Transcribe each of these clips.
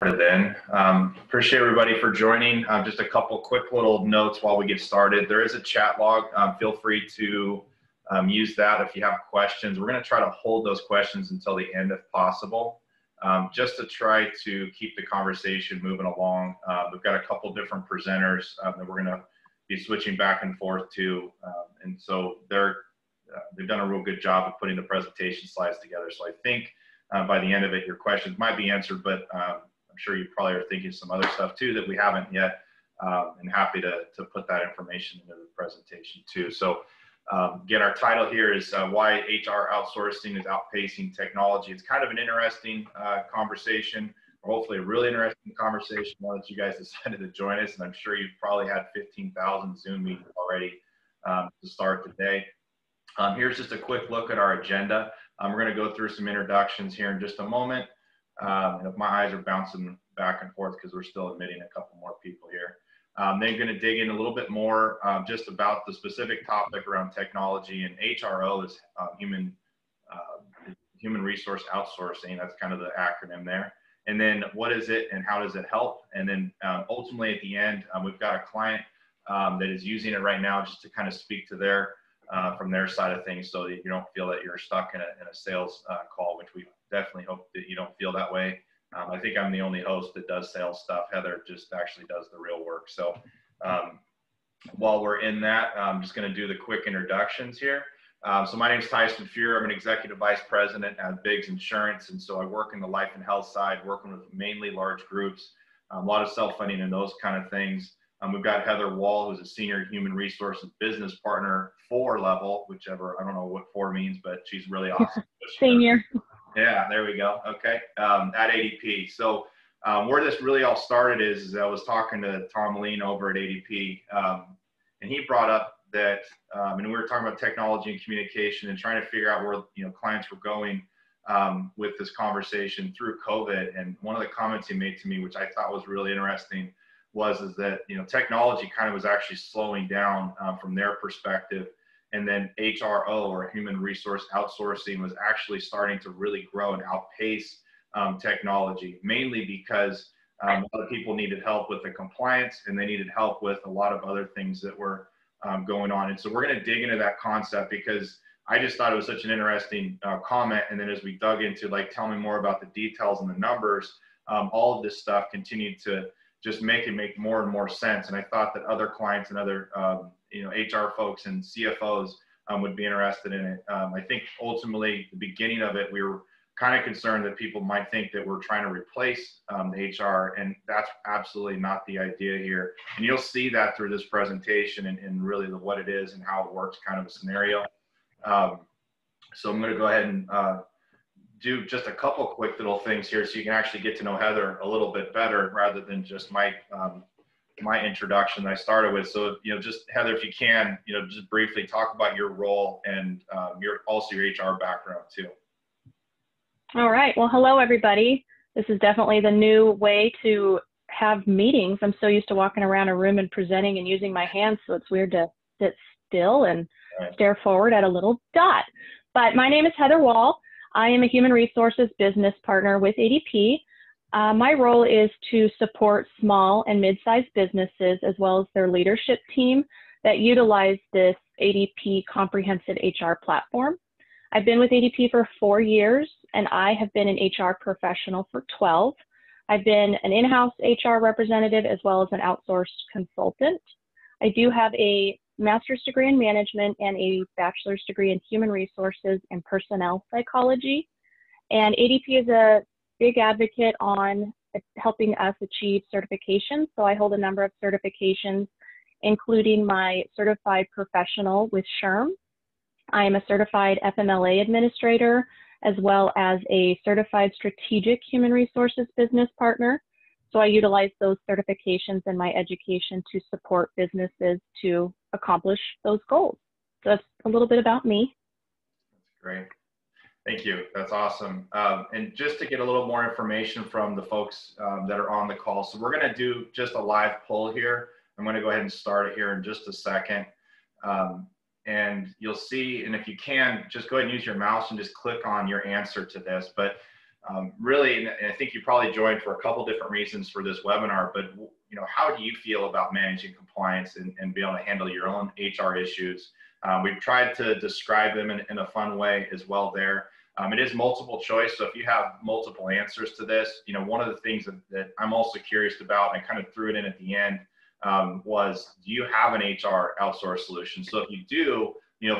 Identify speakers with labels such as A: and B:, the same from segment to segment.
A: Then appreciate everybody for joining. Just a couple quick little notes while we get started. There is a chat log. Feel free to use that if you have questions. We're going to try to hold those questions until the end if possible, just to try to keep the conversation moving along. We've got a couple different presenters that we're going to be switching back and forth to, and so they've done a real good job of putting the presentation slides together. So I think by the end of it, your questions might be answered, but I'm sure you probably are thinking some other stuff too that we haven't yet, and happy to put that information into the presentation too. So again, our title here is why HR outsourcing is outpacing technology. It's kind of an interesting conversation, or hopefully a really interesting conversation now that you guys decided to join us, and I'm sure you've probably had 15,000 Zoom meetings already to start today. Here's just a quick look at our agenda. We're going to go through some introductions here in just a moment. And if my eyes are bouncing back and forth because we're still admitting a couple more people here. Then going to dig in a little bit more just about the specific topic around technology, and HRO is human resource outsourcing. That's kind of the acronym there. And then what is it and how does it help? And then ultimately at the end, we've got a client that is using it right now just to kind of speak to their from their side of things, so that you don't feel that you're stuck in a sales call, which we definitely hope that you don't feel that way. I think I'm the only host that does sales stuff. Heather just actually does the real work. So while we're in that, I'm just going to do the quick introductions here. So my name is Tyson Fuehrer. I'm an executive vice president at Biggs Insurance, and so I work in the life and health side, working with mainly large groups, a lot of self-funding and those kind of things. We've got Heather Wall, who's a senior human resources business partner, 4 level, whichever, I don't know what 4 means, but she's really awesome.
B: Senior.
A: Yeah, there we go. Okay, at ADP. So where this really all started is I was talking to Tom Lean over at ADP, and he brought up that, and we were talking about technology and communication and trying to figure out where clients were going with this conversation through COVID. And one of the comments he made to me, which I thought was really interesting, was that technology kind of was actually slowing down from their perspective, and then HRO, or human resource outsourcing, was actually starting to really grow and outpace technology, mainly because a lot of people needed help with the compliance, and they needed help with a lot of other things that were going on. And so we're going to dig into that concept because I just thought it was such an interesting comment. And then as we dug into, like, tell me more about the details and the numbers, all of this stuff continued to just make more and more sense. And I thought that other clients and other HR folks and CFOs would be interested in it. I think ultimately, the beginning of it, we were kind of concerned that people might think that we're trying to replace the HR, and that's absolutely not the idea here. And you'll see that through this presentation and really what it is and how it works, kind of a scenario. So I'm going to go ahead and do just a couple quick little things here so you can actually get to know Heather a little bit better rather than just my introduction that I started with. So, just Heather, if you can, just briefly talk about your role and your HR background too.
B: All right. Well, hello, everybody. This is definitely the new way to have meetings. I'm so used to walking around a room and presenting and using my hands, so it's weird to sit still and stare forward at a little dot. But my name is Heather Wall. I am a human resources business partner with ADP. My role is to support small and mid-sized businesses as well as their leadership team that utilize this ADP comprehensive HR platform. I've been with ADP for 4 years, and I have been an HR professional for 12. I've been an in-house HR representative as well as an outsourced consultant. I do have a master's degree in management and a bachelor's degree in human resources and personnel psychology. And ADP is a big advocate on helping us achieve certifications. So I hold a number of certifications, including my certified professional with SHRM. I am a certified FMLA administrator, as well as a certified strategic human resources business partner. So I utilize those certifications in my education to support businesses to accomplish those goals. So that's a little bit about me.
A: That's great. Thank you. That's awesome. And just to get a little more information from the folks that are on the call. So we're going to do just a live poll here. I'm going to go ahead and start it here in just a second. And you'll see, and if you can, just go ahead and use your mouse and just click on your answer to this. But Really, and I think you probably joined for a couple different reasons for this webinar, but how do you feel about managing compliance and being able to handle your own HR issues? We've tried to describe them in a fun way as well there. It is multiple choice, so if you have multiple answers to this, one of the things that I'm also curious about, and I kind of threw it in at the end, was, do you have an HR outsource solution? So if you do,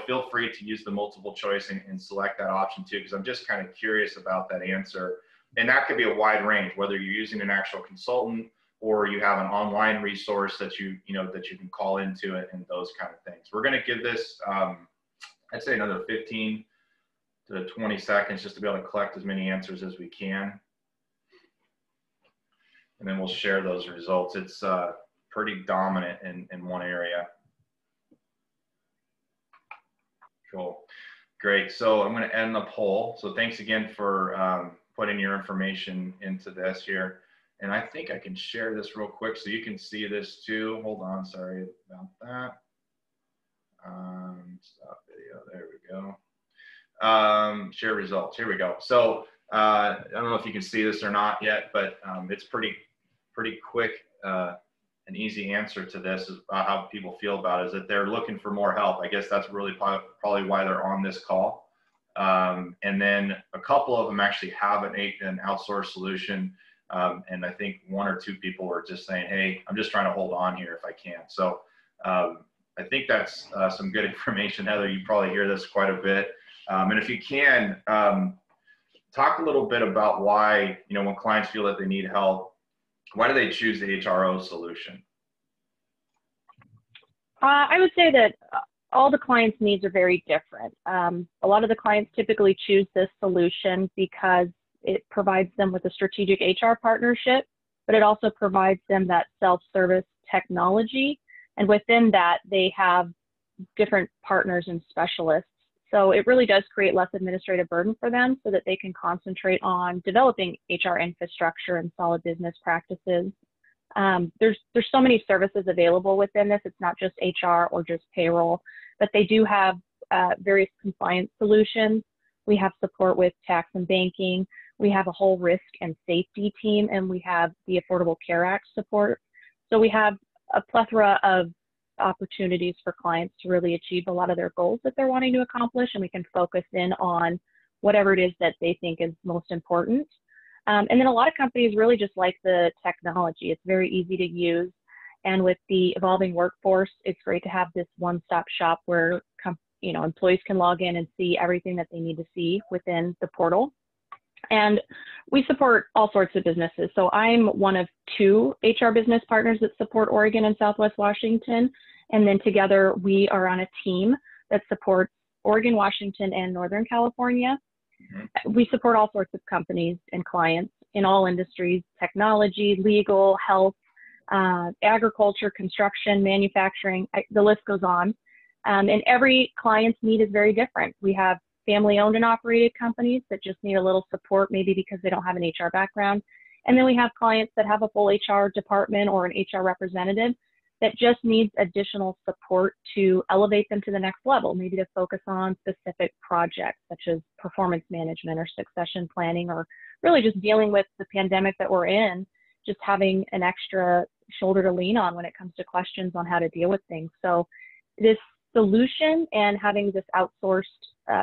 A: feel free to use the multiple choice and select that option too, because I'm just kind of curious about that answer. And that could be a wide range, whether you're using an actual consultant or you have an online resource that you can call into it and those kind of things. We're going to give this, I'd say another 15 to 20 seconds just to be able to collect as many answers as we can. And then we'll share those results. It's pretty dominant in one area. Cool. Great. So I'm going to end the poll. So thanks again for putting your information into this here. And I think I can share this real quick so you can see this too. Hold on. Sorry about that. Stop video. There we go. Share results. Here we go. So I don't know if you can see this or not yet, but it's pretty quick. An easy answer to this is how people feel about it, is that they're looking for more help. I guess that's really probably why they're on this call. And then a couple of them actually have an outsourced solution. And I think one or two people were just saying, hey, I'm just trying to hold on here if I can. So I think that's some good information. Heather, you probably hear this quite a bit. And if you can, talk a little bit about why, when clients feel that they need help, why do they choose the HRO solution?
B: I would say that all the clients' needs are very different. A lot of the clients typically choose this solution because it provides them with a strategic HR partnership, but it also provides them that self-service technology. And within that, they have different partners and specialists. So it really does create less administrative burden for them so that they can concentrate on developing HR infrastructure and solid business practices. There's so many services available within this. It's not just HR or just payroll, but they do have various compliance solutions. We have support with tax and banking. We have a whole risk and safety team, and we have the Affordable Care Act support. So we have a plethora of opportunities for clients to really achieve a lot of their goals that they're wanting to accomplish, and we can focus in on whatever it is that they think is most important. And then a lot of companies really just like the technology. It's very easy to use, and with the evolving workforce, it's great to have this one-stop shop where employees can log in and see everything that they need to see within the portal. And we support all sorts of businesses. So I'm one of 2 HR business partners that support Oregon and Southwest Washington. And then together we are on a team that supports Oregon, Washington, and Northern California. Mm-hmm. We support all sorts of companies and clients in all industries: technology, legal, health, agriculture, construction, manufacturing, the list goes on. And every client's need is very different. We have family-owned and operated companies that just need a little support, maybe because they don't have an HR background. And then we have clients that have a full HR department or an HR representative that just needs additional support to elevate them to the next level, maybe to focus on specific projects such as performance management or succession planning, or really just dealing with the pandemic that we're in, just having an extra shoulder to lean on when it comes to questions on how to deal with things. So this solution and having this outsourced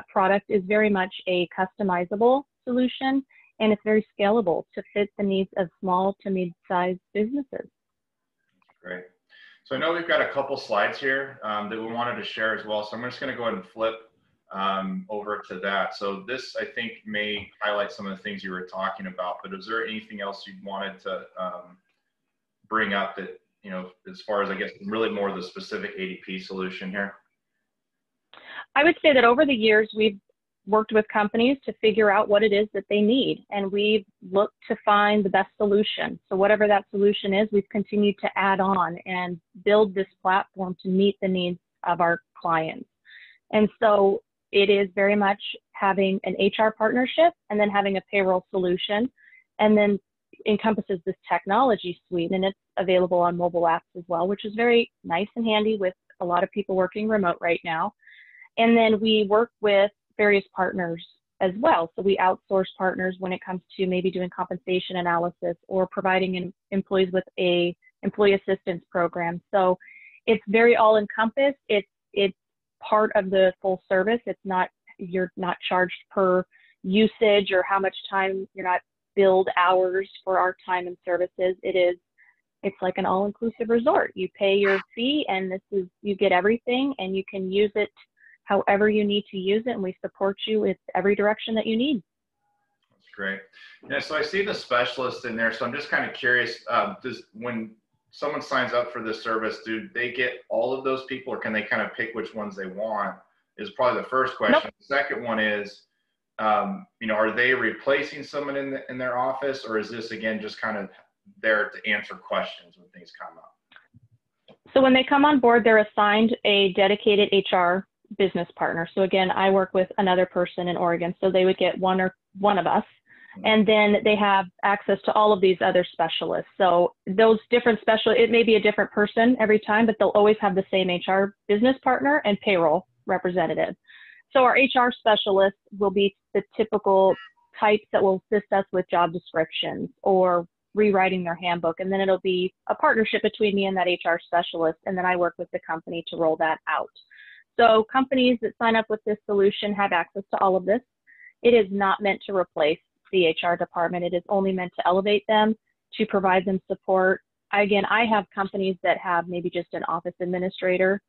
B: product is very much a customizable solution, and it's very scalable to fit the needs of small to mid-sized businesses.
A: Great. So I know we've got a couple slides here that we wanted to share as well. So I'm just going to go ahead and flip over to that. So this, I think, may highlight some of the things you were talking about, but is there anything else you wanted to bring up that, as far as, I guess, really more the specific ADP solution here?
B: I would say that over the years, we've worked with companies to figure out what it is that they need, and we've looked to find the best solution. So whatever that solution is, we've continued to add on and build this platform to meet the needs of our clients. And so it is very much having an HR partnership and then having a payroll solution, and then encompasses this technology suite, and it's available on mobile apps as well, which is very nice and handy with a lot of people working remote right now. And then we work with various partners as well. So we outsource partners when it comes to maybe doing compensation analysis or providing employees with a employee assistance program. So it's very all encompassed. It's part of the full service. You're not charged per usage or how much time, you're not billed hours for our time and services. It's like an all-inclusive resort. You pay your fee and you get everything, and you can use it however you need to use it, and we support you with every direction that you need.
A: That's great. Yeah, so I see the specialist in there, so I'm just kind of curious, when someone signs up for this service, do they get all of those people, or can they kind of pick which ones they want, is probably the first question.
B: Nope.
A: The second one is, are they replacing someone in their office, or is this, again, just kind of there to answer questions when things come up?
B: So when they come on board, they're assigned a dedicated HR business partner. So again, I work with another person in Oregon, so they would get one of us, and then they have access to all of these other specialists. So those different it may be a different person every time, but they'll always have the same HR business partner and payroll representative. So our HR specialists will be the typical types that will assist us with job descriptions or rewriting their handbook. And then it'll be a partnership between me and that HR specialist. And then I work with the company to roll that out. So companies that sign up with this solution have access to all of this. It is not meant to replace the HR department. It is only meant to elevate them, to provide them support. Again, I have companies that have maybe just an office administrator.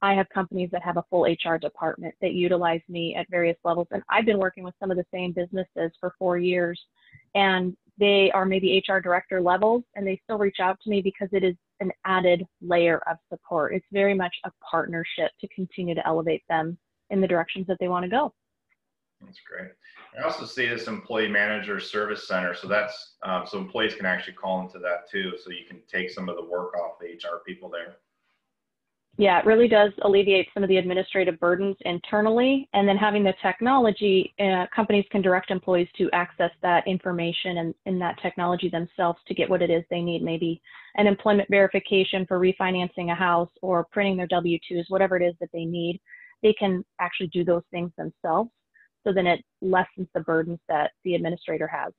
B: I have companies that have a full HR department that utilize me at various levels. And I've been working with some of the same businesses for 4 years, and they are maybe HR director levels, and they still reach out to me because it is an added layer of support. It's very much a partnership to continue to elevate them in the directions that they want to go.
A: That's great. I also see this employee manager service center. So that's, so employees can actually call into that too. So you can take some of the work off the HR people there.
B: Yeah, it really does alleviate some of the administrative burdens internally. And then having the technology, companies can direct employees to access that information and that technology themselves to get what it is they need, maybe an employment verification for refinancing a house or printing their W-2s, whatever it is that they need. They can actually do those things themselves. So then it lessens the burdens that the administrator has.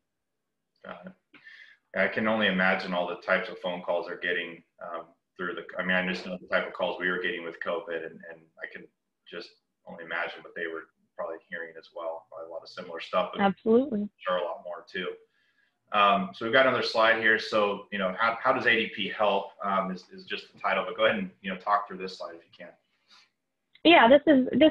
A: Got it. I can only imagine all the types of phone calls they're getting I just know the type of calls we were getting with COVID, and I can just only imagine what they were probably hearing as well. Probably a lot of similar stuff. But
B: absolutely.
A: Sure, a lot more too. So we've got another slide here. So, how does ADP help is just the title, but go ahead and, talk through this slide if you can.
B: Yeah, this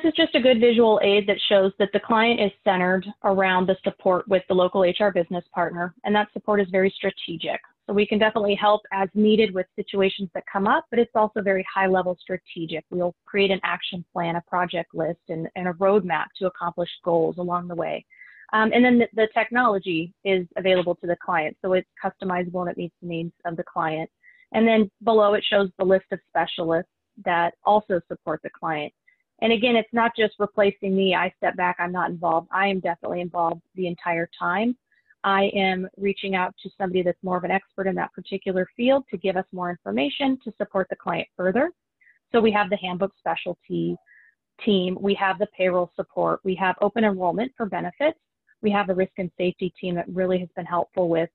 B: is just a good visual aid that shows that the client is centered around the support with the local HR business partner, and that support is very strategic. So we can definitely help as needed with situations that come up, but it's also very high-level strategic. We'll create an action plan, a project list, and a roadmap to accomplish goals along the way. And then the technology is available to the client, so it's customizable and it meets the needs of the client. And then below it shows the list of specialists that also support the client. And again, it's not just replacing me. I step back, I'm not involved. I am definitely involved the entire time. I am reaching out to somebody that's more of an expert in that particular field to give us more information to support the client further. So we have the handbook specialty team, we have the payroll support, we have open enrollment for benefits, we have the risk and safety team that really has been helpful with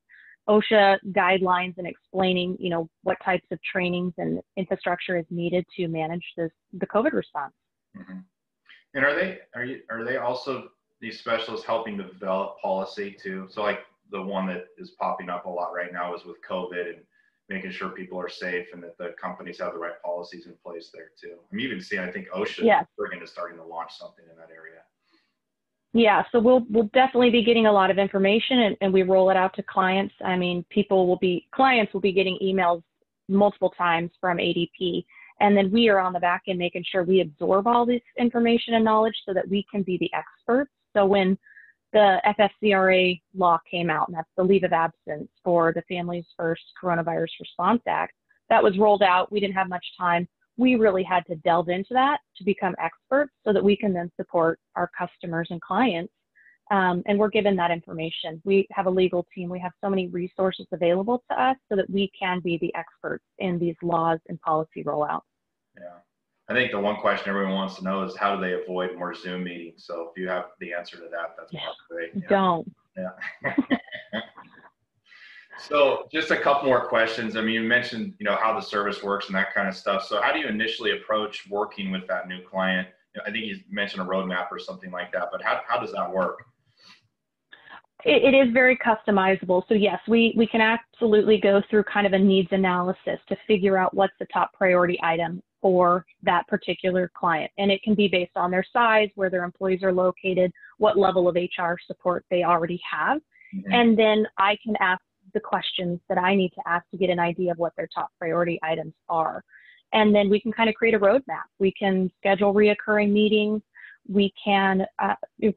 B: OSHA guidelines and explaining, what types of trainings and infrastructure is needed to manage the COVID response.
A: Mm-hmm. And are they also, these specialists, helping to develop policy too? So like the one that is popping up a lot right now is with COVID and making sure people are safe and that the companies have the right policies in place there too. I'm even seeing, I think OSHA is starting to launch something in that area.
B: Yeah, so we'll definitely be getting a lot of information and we roll it out to clients. I mean, clients will be getting emails multiple times from ADP. And then we are on the back end making sure we absorb all this information and knowledge so that we can be the experts. So when the FFCRA law came out, and that's the leave of absence for the Families First Coronavirus Response Act, that was rolled out. We didn't have much time. We really had to delve into that to become experts so that we can then support our customers and clients. And we're given that information. We have a legal team. We have so many resources available to us so that we can be the experts in these laws and policy rollouts.
A: Yeah. I think the one question everyone wants to know is how do they avoid more Zoom meetings? So if you have the answer to that, that's probably, yeah.
B: Don't.
A: Yeah. So just a couple more questions. I mean, you mentioned, how the service works and that kind of stuff. So how do you initially approach working with that new client? I think you mentioned a roadmap or something like that, but how does that work?
B: It is very customizable. So yes, we can absolutely go through kind of a needs analysis to figure out what's the top priority item for that particular client. And it can be based on their size, where their employees are located, what level of HR support they already have. Mm-hmm. And then I can ask the questions that I need to ask to get an idea of what their top priority items are. And then we can kind of create a roadmap. We can schedule reoccurring meetings. We can,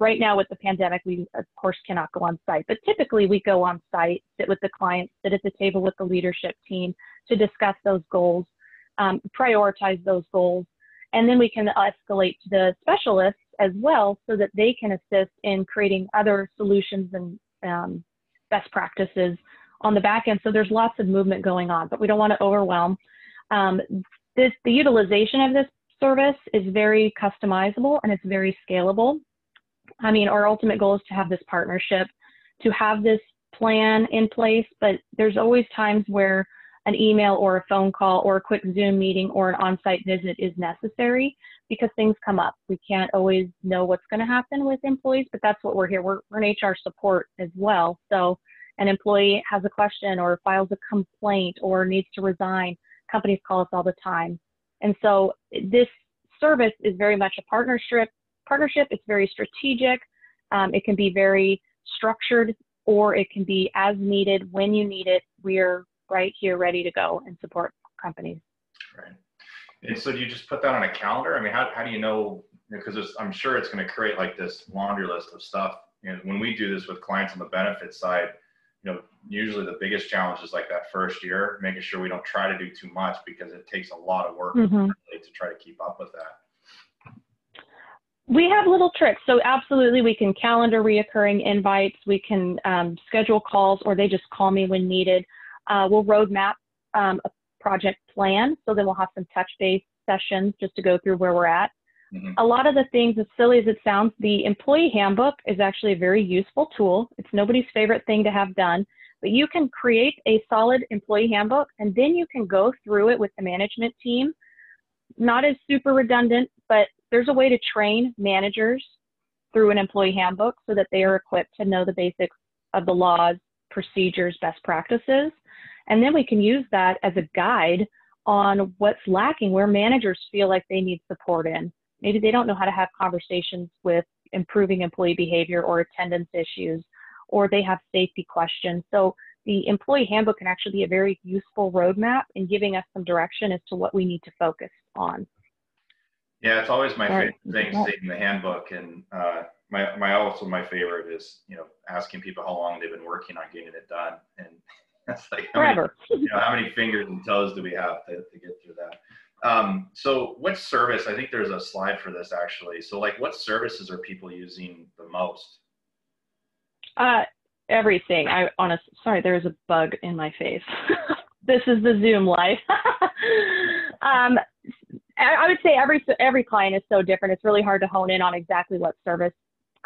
B: right now with the pandemic, we of course cannot go on site, but typically we go on site, sit with the client, sit at the table with the leadership team to discuss those goals, prioritize those goals, and then we can escalate to the specialists as well so that they can assist in creating other solutions and best practices on the back end. So there's lots of movement going on, but we don't want to overwhelm. The utilization of this service is very customizable and it's very scalable. I mean, our ultimate goal is to have this partnership, to have this plan in place, but there's always times where an email or a phone call or a quick Zoom meeting or an on-site visit is necessary because things come up. We can't always know what's going to happen with employees, but that's what we're here. We're in HR support as well. So an employee has a question or files a complaint or needs to resign. Companies call us all the time. And so this service is very much a partnership. It's very strategic. It can be very structured, or it can be as needed when you need it. We're right here ready to go and support companies.
A: Right. And so do you just put that on a calendar? I mean, how do you know, because I'm sure it's going to create like this laundry list of stuff. When we do this with clients on the benefits side, usually the biggest challenge is like that first year, making sure we don't try to do too much because it takes a lot of work to try to keep up with that.
B: We have little tricks. So absolutely, we can calendar reoccurring invites. We can schedule calls, or they just call me when needed. We'll roadmap a project plan. So then we'll have some touch base sessions just to go through where we're at. Mm-hmm. A lot of the things, as silly as it sounds, the employee handbook is actually a very useful tool. It's nobody's favorite thing to have done, but you can create a solid employee handbook and then you can go through it with the management team. Not as super redundant, but there's a way to train managers through an employee handbook so that they are equipped to know the basics of the laws, procedures, best practices. And then we can use that as a guide on what's lacking, where managers feel like they need support in. Maybe they don't know how to have conversations with improving employee behavior or attendance issues, or they have safety questions. So the employee handbook can actually be a very useful roadmap in giving us some direction as to what we need to focus on.
A: Yeah, it's always my favorite thing, seeing the handbook. And my favorite is, asking people how long they've been working on getting it done. And that's like, how many fingers and toes do we have to get through that? So what service, I think there's a slide for this actually. So like what services are people using the most?
B: Everything. Sorry, there's a bug in my face. This is the Zoom life. I would say every client is so different. It's really hard to hone in on exactly what service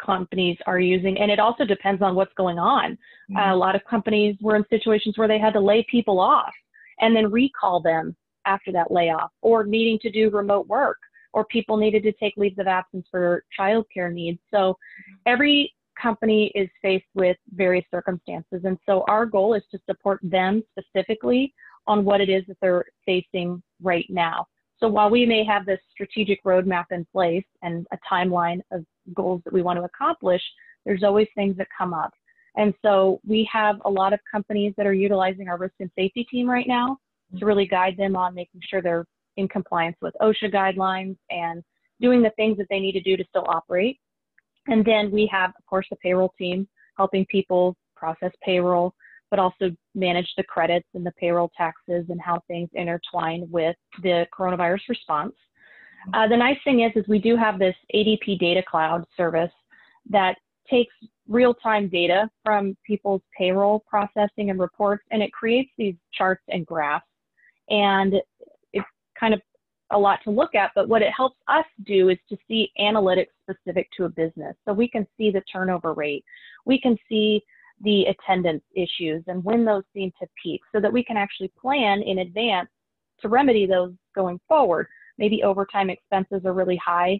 B: companies are using. And it also depends on what's going on. Mm-hmm. A lot of companies were in situations where they had to lay people off and then recall them after that layoff, or needing to do remote work, or people needed to take leaves of absence for childcare needs. So every company is faced with various circumstances. And so our goal is to support them specifically on what it is that they're facing right now. So while we may have this strategic roadmap in place and a timeline of goals that we want to accomplish, there's always things that come up. And so we have a lot of companies that are utilizing our risk and safety team right now to really guide them on making sure they're in compliance with OSHA guidelines and doing the things that they need to do to still operate. And then we have, of course, the payroll team helping people process payroll, but also manage the credits and the payroll taxes and how things intertwine with the coronavirus response. The nice thing is we do have this ADP Data Cloud service that takes real-time data from people's payroll processing and reports, and it creates these charts and graphs. And it's kind of a lot to look at, but what it helps us do is to see analytics specific to a business. So we can see the turnover rate. We can see the attendance issues and when those seem to peak so that we can actually plan in advance to remedy those going forward. Maybe overtime expenses are really high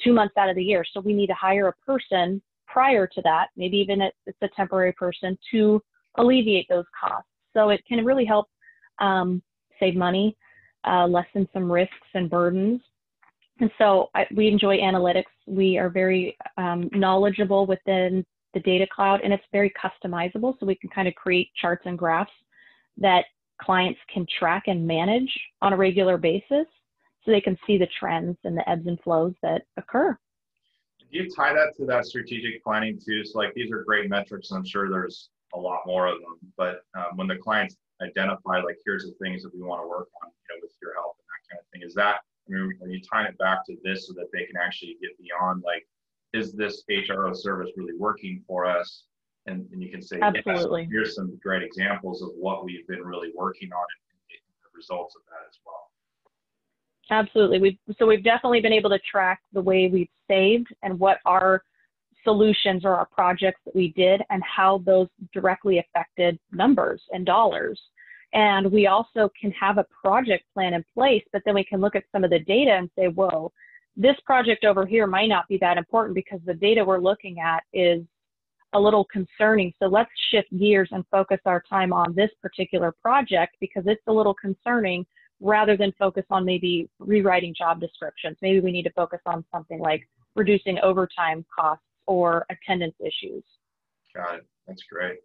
B: 2 months out of the year. So we need to hire a person prior to that, maybe even it's a temporary person, to alleviate those costs. So it can really help save money, lessen some risks and burdens. And so we enjoy analytics. We are very knowledgeable within the data cloud, and it's very customizable. So we can kind of create charts and graphs that clients can track and manage on a regular basis so they can see the trends and the ebbs and flows that occur.
A: Do you tie that to that strategic planning too? So like, these are great metrics, and I'm sure there's a lot more of them, but when the clients identify, like, here's the things that we want to work on, with your help and that kind of thing, is that, are you tying it back to this so that they can actually get beyond, like, is this HRO service really working for us? And you can say,
B: absolutely,
A: yes, here's some great examples of what we've been really working on and the results of that as well.
B: Absolutely. We've definitely been able to track the way we've saved and what our solutions or our projects that we did and how those directly affected numbers and dollars. And we also can have a project plan in place, but then we can look at some of the data and say, whoa, this project over here might not be that important because the data we're looking at is a little concerning. So let's shift gears and focus our time on this particular project because it's a little concerning, rather than focus on maybe rewriting job descriptions. Maybe we need to focus on something like reducing overtime costs or attendance issues.
A: Got it. That's great.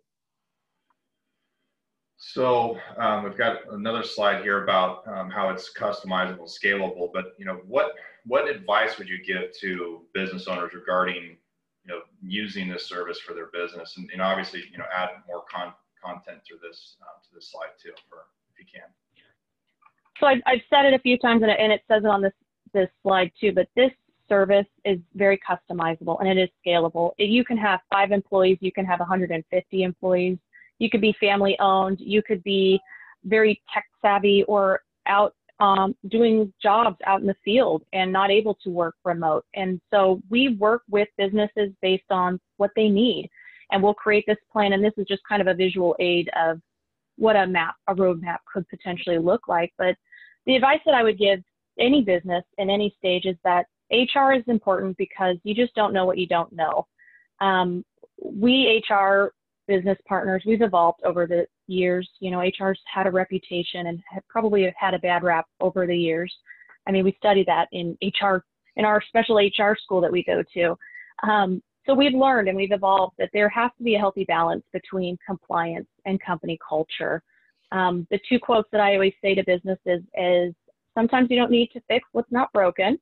A: So we've got another slide here about how it's customizable, scalable, but what advice would you give to business owners regarding using this service for their business, and obviously add more content to this slide too, if you can.
B: So I've said it a few times, and it says it on this slide too, but this service is very customizable and it is scalable. You can have 5 employees, you can have 150 employees, you could be family owned, you could be very tech savvy or out doing jobs out in the field and not able to work remote. And so we work with businesses based on what they need, and we'll create this plan. And this is just kind of a visual aid of what a roadmap could potentially look like. But the advice that I would give any business in any stage is that HR is important because you just don't know what you don't know. We HR business partners, we've evolved over the years. HR's had a reputation and probably had a bad rap over the years. I mean, we study that in HR, in our special HR school that we go to. So we've learned and we've evolved that there has to be a healthy balance between compliance and company culture. The 2 quotes that I always say to businesses is sometimes you don't need to fix what's not broken,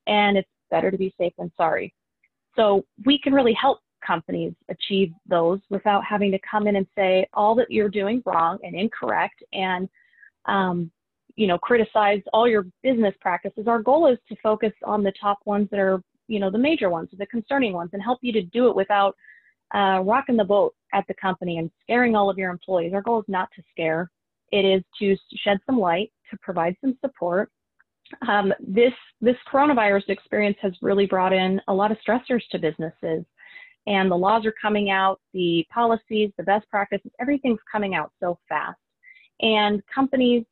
B: and it's better to be safe than sorry. So we can really help companies achieve those without having to come in and say all that you're doing wrong and incorrect and criticize all your business practices. Our goal is to focus on the top ones that are the major ones, the concerning ones, and help you to do it without rocking the boat at the company and scaring all of your employees. Our goal is not to scare. It is to shed some light, to provide some support. This coronavirus experience has really brought in a lot of stressors to businesses, and the laws are coming out, the policies, the best practices, everything's coming out so fast. And companies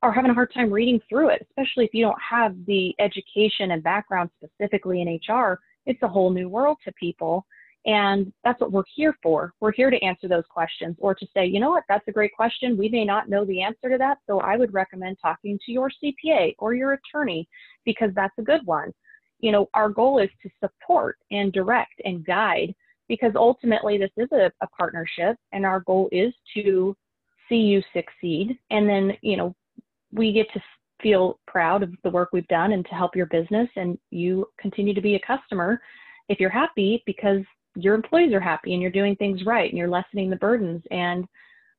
B: are having a hard time reading through it, especially if you don't have the education and background specifically in HR. It's a whole new world to people. And that's what we're here for. We're here to answer those questions, or to say, you know what, that's a great question. We may not know the answer to that, so I would recommend talking to your CPA or your attorney, because that's a good one. Our goal is to support and direct and guide, because ultimately this is a partnership, and our goal is to see you succeed. And then, we get to feel proud of the work we've done and to help your business, and you continue to be a customer if you're happy, because your employees are happy and you're doing things right and you're lessening the burdens. And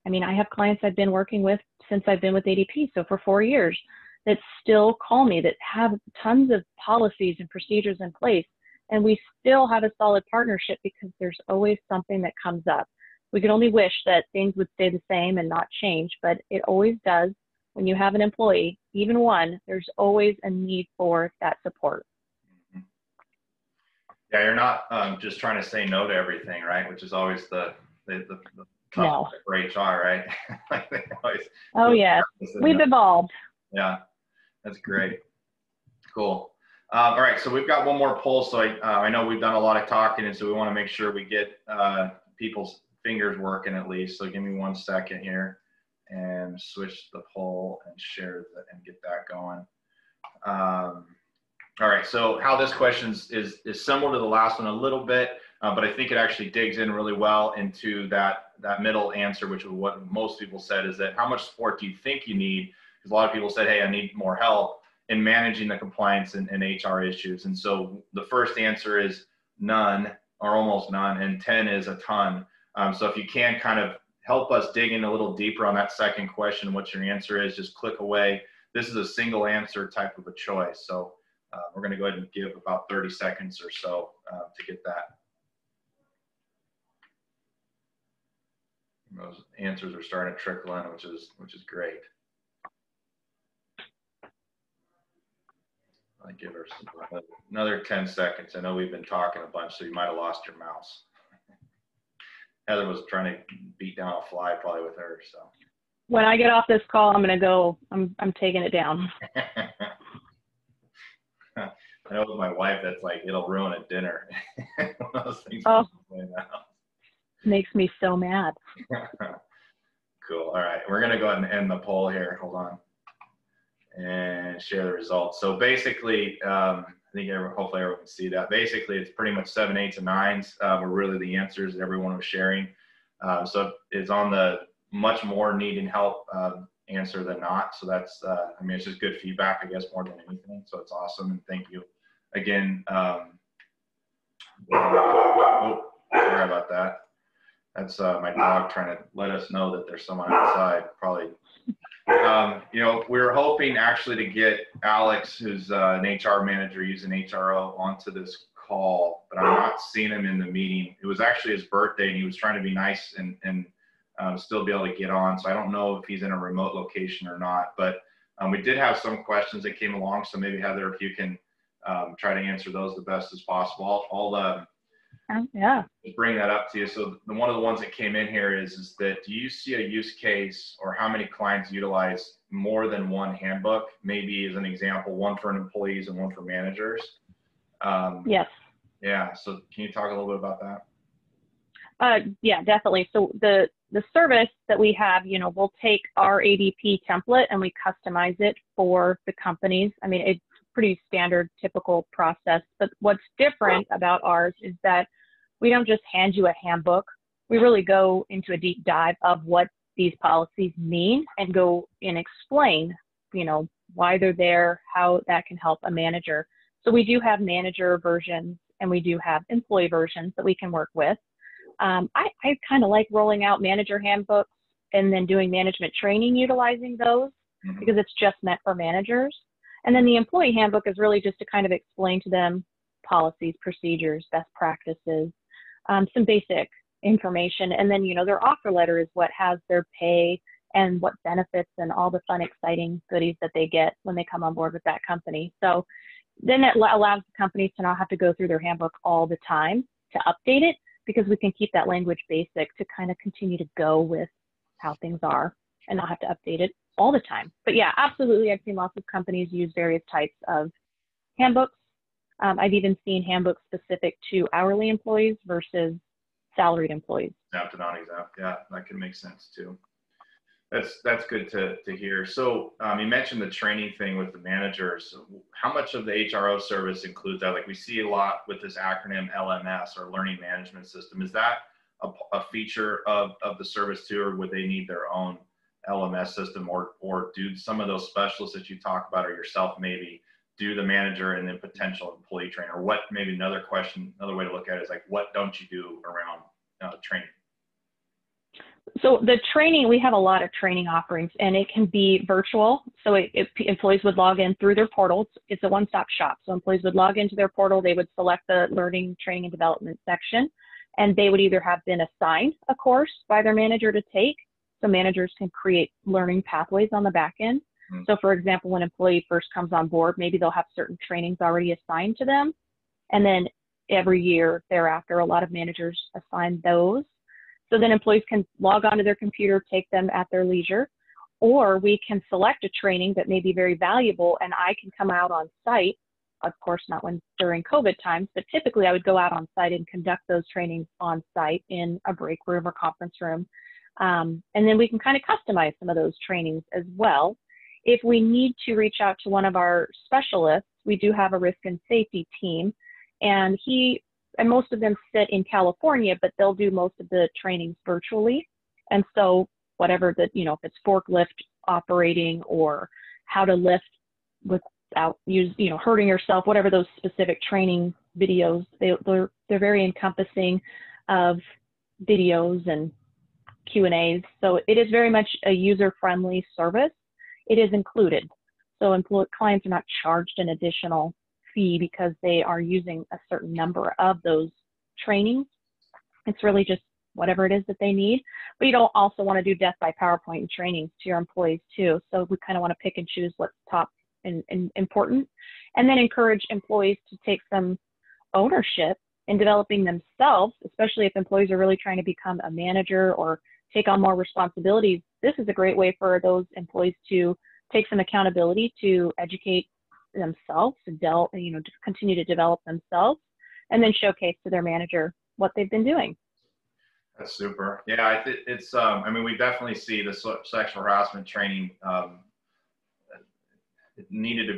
B: I mean, I have clients I've been working with since I've been with ADP, so for 4 years, that still call me, that have tons of policies and procedures in place, and we still have a solid partnership because there's always something that comes up. We could only wish that things would stay the same and not change, but it always does. when you have an employee, even one, there's always a need for that support.
A: Yeah, you're not just trying to say no to everything, right? Which is always the tough for HR, right? Like they always,
B: oh yeah, we've evolved.
A: Yeah, that's great. Cool. All right, so we've got one more poll. So I know we've done a lot of talking, and so we want to make sure we get people's fingers working at least. So give me 1 second here and switch the poll and share and get that going. All right, so how this question is similar to the last one a little bit, but I think it actually digs in really well into that middle answer, which is what most people said, is that how much support do you think you need? Because a lot of people said, hey, I need more help in managing the compliance and HR issues. And so the first answer is none or almost none, and 10 is a ton. So if you can kind of help us dig in a little deeper on that second question, what your answer is, just click away. This is a single answer type of a choice. So we're going to go ahead and give about 30 seconds or so to get that. Those answers are starting to trickle in, which is great. I'll give her another 10 seconds. I know we've been talking a bunch, so you might have lost your mouse. Heather was trying to beat down a fly probably with her. So
B: when I get off this call, I'm going to go. I'm taking it down.
A: I know with my wife, that's like, it'll ruin a dinner. Those things
B: makes me so mad.
A: Cool. All right. We're going to go ahead and end the poll here. Hold on. And share the results. So basically, I think hopefully everyone can see that. Basically, it's pretty much 7, 8, and 9s were really the answers that everyone was sharing. So it's on the much more needing help answer than not. So that's, I mean, it's just good feedback, I guess, more than anything. So it's awesome. And thank you again. Oh, sorry about that. That's my dog trying to let us know that there's someone outside, probably. You know, we were hoping actually to get Alex, who's an HR manager using HRO, onto this call, but I'm not seeing him in the meeting. It was actually his birthday, and he was trying to be nice and still be able to get on. So I don't know if he's in a remote location or not, but we did have some questions that came along. So maybe Heather, if you can try to answer those the best as possible. I'll
B: yeah,
A: bring that up to you. So one of the ones that came in here is that, do you see a use case or how many clients utilize more than one handbook? Maybe as an example, one for employees and one for managers.
B: Yes.
A: Yeah. So can you talk a little bit about that?
B: Yeah, definitely. So the service that we have, you know, we'll take our ADP template and we customize it for the companies. I mean, it's pretty standard, typical process. But what's different about ours is that we don't just hand you a handbook. We really go into a deep dive of what these policies mean and go and explain, you know, why they're there, how that can help a manager. So we do have manager versions and we do have employee versions that we can work with. I kind of like rolling out manager handbooks and then doing management training utilizing those because it's just meant for managers. And then the employee handbook is really just to kind of explain to them policies, procedures, best practices, some basic information. And then, you know, their offer letter is what has their pay and what benefits and all the fun, exciting goodies that they get when they come on board with that company. So then it allows the companies to not have to go through their handbook all the time to update it, because we can keep that language basic to kind of continue to go with how things are and not have to update it all the time. But yeah, absolutely. I've seen lots of companies use various types of handbooks. I've even seen handbooks specific to hourly employees versus salaried employees.
A: Exempt and non-exempt. Yeah, that can make sense too. That's good to hear. So you mentioned the training thing with the managers. How much of the HRO service includes that? Like we see a lot with this acronym LMS, or Learning Management System. Is that a feature of the service too, or would they need their own LMS system, or do some of those specialists that you talk about, or yourself maybe, do the manager and then potential employee trainer? Or what, maybe another way to look at it is like, what don't you do around training?
B: So the training, we have a lot of training offerings, and it can be virtual. So employees would log in through their portal. It's a one-stop shop. So employees would log into their portal. They would select the learning, training, and development section, and they would either have been assigned a course by their manager to take. so managers can create learning pathways on the back end. So for example, when an employee first comes on board, maybe they'll have certain trainings already assigned to them. And then every year thereafter, a lot of managers assign those. So then employees can log onto their computer, take them at their leisure, or we can select a training that may be very valuable and I can come out on site. Of course, not when during COVID times, but typically I would go out on site and conduct those trainings on site in a break room or conference room. And then we can kind of customize some of those trainings as well. If we need to reach out to one of our specialists, we do have a risk and safety team, and most of them sit in California, but they'll do most of the trainings virtually. And so whatever if it's forklift operating or how to lift without hurting yourself, whatever those specific training videos, they're very encompassing of videos and Q&As. So it is very much a user-friendly service. It is included. So clients are not charged an additional fee because they are using a certain number of those trainings. It's really just whatever it is that they need. But you don't also want to do death by PowerPoint trainings to your employees too. So we kind of want to pick and choose what's top and important, and then encourage employees to take some ownership in developing themselves, especially if employees are really trying to become a manager or take on more responsibilities. This is a great way for those employees to take some accountability to educate themselves, to continue to develop themselves, and then showcase to their manager what they've been doing.
A: That's super. Yeah, it's. We definitely see the sexual harassment training. It needed to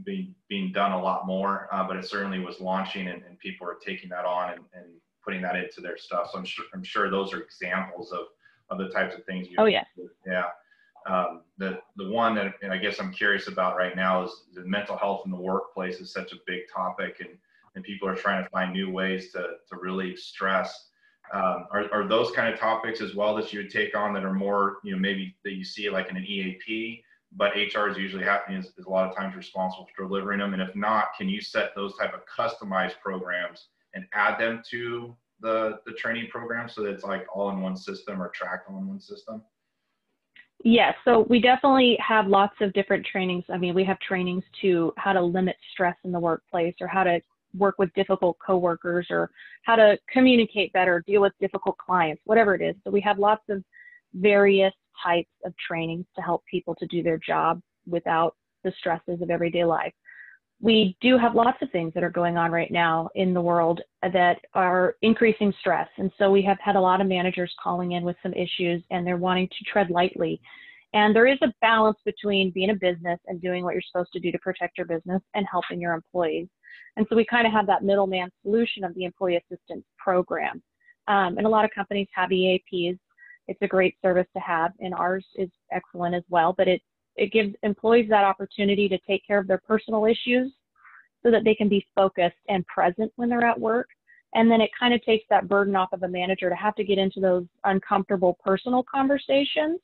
A: be being done a lot more, but it certainly was launching, and people are taking that on and putting that into their stuff. So I'm sure those are examples of the types of things.
B: Oh yeah.
A: Yeah. The one that I guess I'm curious about right now is the mental health in the workplace is such a big topic, and people are trying to find new ways to really stress. Are those kind of topics as well that you would take on that are more, maybe that you see like in an EAP, but HR is usually is a lot of times responsible for delivering them? And if not, can you set those type of customized programs and add them to the training program so that it's like all in one system or tracked all in one system?
B: Yes, so we definitely have lots of different trainings. We have trainings to how to limit stress in the workplace, or how to work with difficult coworkers, or how to communicate better, deal with difficult clients, whatever it is. So we have lots of various types of trainings to help people to do their job without the stresses of everyday life. We do have lots of things that are going on right now in the world that are increasing stress. And so we have had a lot of managers calling in with some issues, and they're wanting to tread lightly. And there is a balance between being a business and doing what you're supposed to do to protect your business and helping your employees. And so we kind of have that middleman solution of the employee assistance program. And a lot of companies have EAPs. It's a great service to have, and ours is excellent as well. But it gives employees that opportunity to take care of their personal issues so that they can be focused and present when they're at work. And then it kind of takes that burden off of a manager to have to get into those uncomfortable personal conversations.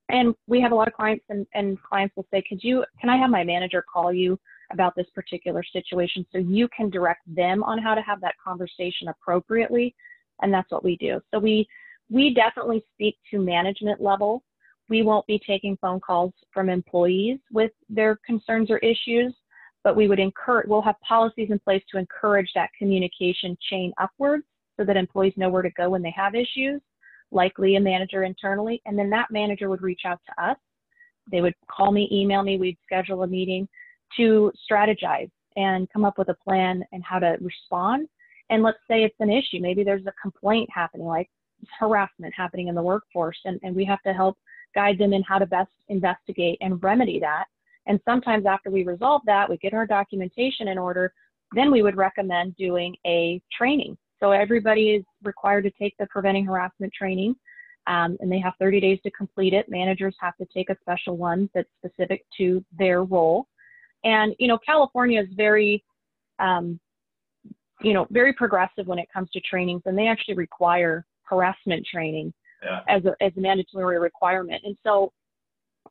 B: And we have a lot of clients, and clients will say, can I have my manager call you about this particular situation so you can direct them on how to have that conversation appropriately? And that's what we do. So we definitely speak to management level. We won't be taking phone calls from employees with their concerns or issues, but we'll have policies in place to encourage that communication chain upwards so that employees know where to go when they have issues, likely a manager internally, and then that manager would reach out to us. They would call me, email me, we'd schedule a meeting to strategize and come up with a plan and how to respond. And let's say it's an issue, maybe there's a complaint happening, like harassment happening in the workforce, and we have to help guide them in how to best investigate and remedy that. And sometimes after we resolve that, we get our documentation in order, then we would recommend doing a training. So everybody is required to take the preventing harassment training, and they have 30 days to complete it. Managers have to take a special one that's specific to their role. And, California is very, very progressive when it comes to trainings, and they actually require harassment training as a mandatory requirement. And so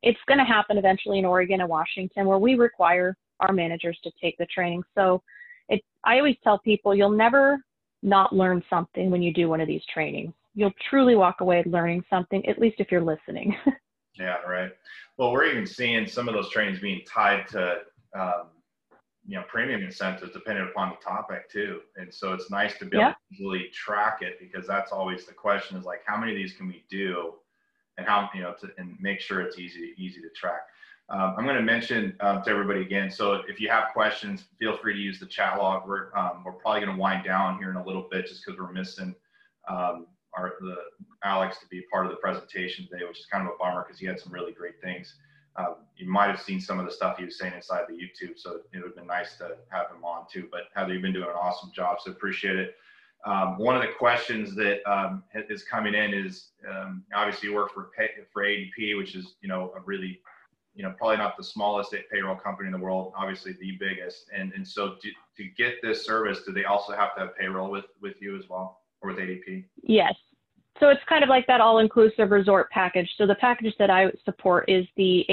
B: it's going to happen eventually in Oregon and Washington, where we require our managers to take the training. So I always tell people, you'll never not learn something when you do one of these trainings. you'll truly walk away learning something, at least if you're listening.
A: Yeah, right. Well, we're even seeing some of those trainings being tied to, premium incentives depending upon the topic too. And so it's nice to be able to easily track it, because that's always the question, is like, how many of these can we do, and how, and make sure it's easy to track. I'm going to mention to everybody again. So if you have questions, feel free to use the chat log. We're probably going to wind down here in a little bit, just because we're missing Alex to be part of the presentation today, which is kind of a bummer, because he had some really great things. You might have seen some of the stuff he was saying inside the YouTube, so it would have been nice to have him on too. But Heather, you've been doing an awesome job, so appreciate it. One of the questions that is coming in is, obviously you work for ADP, which is, a really, probably not the smallest payroll company in the world, obviously the biggest. And so to get this service, do they also have to have payroll with you as well, or with ADP?
B: Yes. So it's kind of like that all-inclusive resort package. So the package that I support is the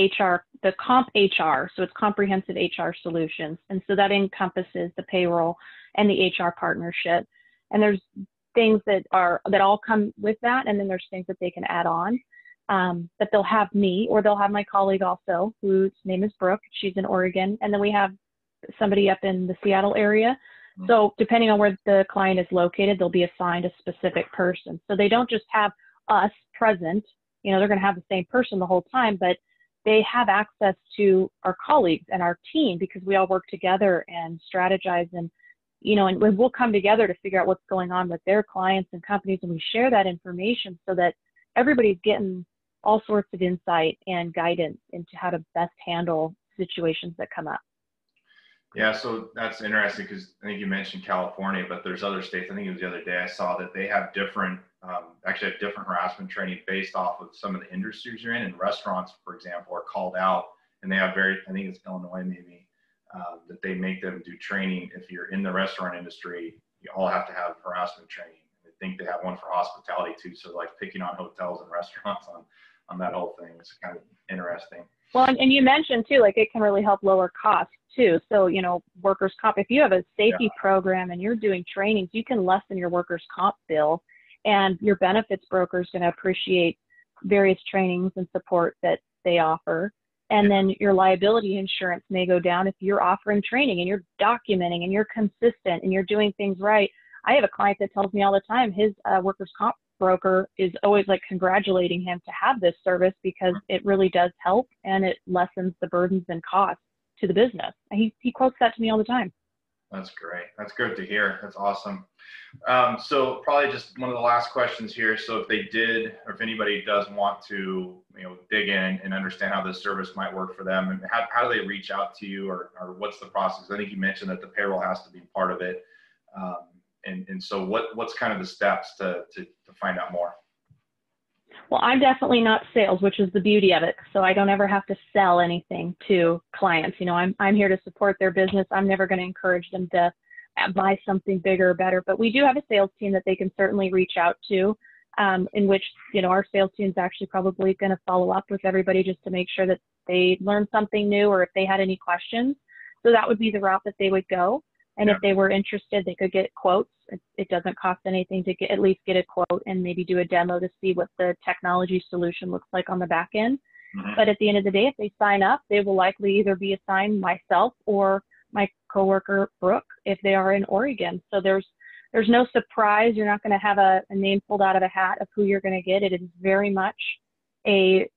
B: comp HR. So it's comprehensive HR solutions. And so that encompasses the payroll and the HR partnership. And there's things that all come with that. And then there's things that they can add on. But they'll have me, or they'll have my colleague also, whose name is Brooke. She's in Oregon. And then we have somebody up in the Seattle area. So depending on where the client is located, they'll be assigned a specific person. So they don't just have us present, they're going to have the same person the whole time, but they have access to our colleagues and our team, because we all work together and strategize, and, and we'll come together to figure out what's going on with their clients and companies. And we share that information so that everybody's getting all sorts of insight and guidance into how to best handle situations that come up.
A: Yeah, so that's interesting, because I think you mentioned California, but there's other states. I think it was the other day I saw that they have different harassment training based off of some of the industries you're in. And restaurants, for example, are called out, and they have I think it's Illinois maybe, that they make them do training. If you're in the restaurant industry, you all have to have harassment training. I think they have one for hospitality too. So like picking on hotels and restaurants on that whole thing is kind of interesting.
B: Well, and you mentioned too, like, it can really help lower costs too. So, workers' comp, if you have a safety program and you're doing trainings, you can lessen your workers' comp bill, and your benefits broker is going to appreciate various trainings and support that they offer. And then your liability insurance may go down if you're offering training and you're documenting and you're consistent and you're doing things right. I have a client that tells me all the time his workers' comp broker is always like congratulating him to have this service, because it really does help and it lessens the burdens and costs to the business. He quotes that to me all the time.
A: That's great. That's good to hear. That's awesome. So probably just one of the last questions here. So if they did, or if anybody does want to, dig in and understand how this service might work for them, and how do they reach out to you, or what's the process? I think you mentioned that the payroll has to be part of it. And so what's kind of the steps to find out more?
B: Well, I'm definitely not sales, which is the beauty of it. So I don't ever have to sell anything to clients. I'm here to support their business. I'm never going to encourage them to buy something bigger or better. But we do have a sales team that they can certainly reach out to, in which, our sales team is actually probably going to follow up with everybody just to make sure that they learned something new, or if they had any questions. So that would be the route that they would go. And if they were interested, they could get quotes. It doesn't cost anything to at least get a quote and maybe do a demo to see what the technology solution looks like on the back end. But at the end of the day, if they sign up, they will likely either be assigned myself or my coworker, Brooke, if they are in Oregon. So there's no surprise. You're not going to have a name pulled out of a hat of who you're going to get. It is very much the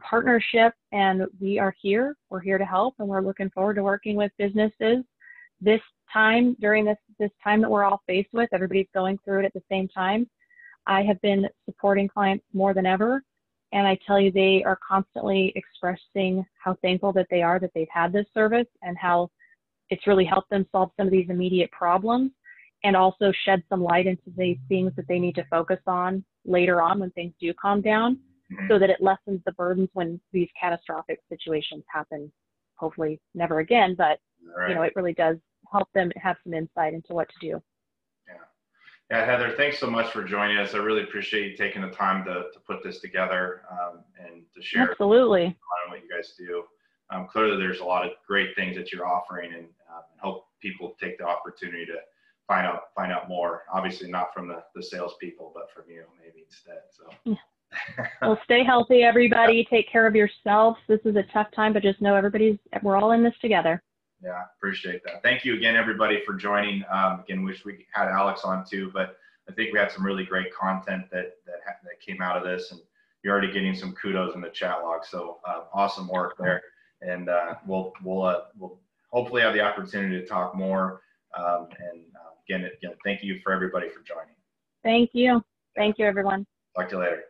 B: partnership, and we are here. We're here to help, and we're looking forward to working with businesses. This time, during this time that we're all faced with, everybody's going through it at the same time. I have been supporting clients more than ever, and I tell you, they are constantly expressing how thankful that they are that they've had this service, and how it's really helped them solve some of these immediate problems, and also shed some light into the things that they need to focus on later on when things do calm down, so that it lessens the burdens when these catastrophic situations happen. Hopefully never again, but it really does help them have some insight into what to do.
A: Yeah, Heather, thanks so much for joining us. I really appreciate you taking the time to put this together and to share
B: Absolutely
A: what you guys do. Clearly, there's a lot of great things that you're offering, and hope people take the opportunity find out more. Obviously not from the salespeople, but from you maybe instead. So.
B: Yeah. Well, stay healthy, everybody. Take care of yourselves. This is a tough time, but just know we're all in this together. Yeah,
A: appreciate that. Thank you again, everybody, for joining. Again, wish we had Alex on too, but I think we had some really great content that came out of this, and you're already getting some kudos in the chat log. So awesome work there, and we'll hopefully have the opportunity to talk more. Again, thank you for everybody for joining.
B: Thank you. Thank you, everyone.
A: Talk to you later.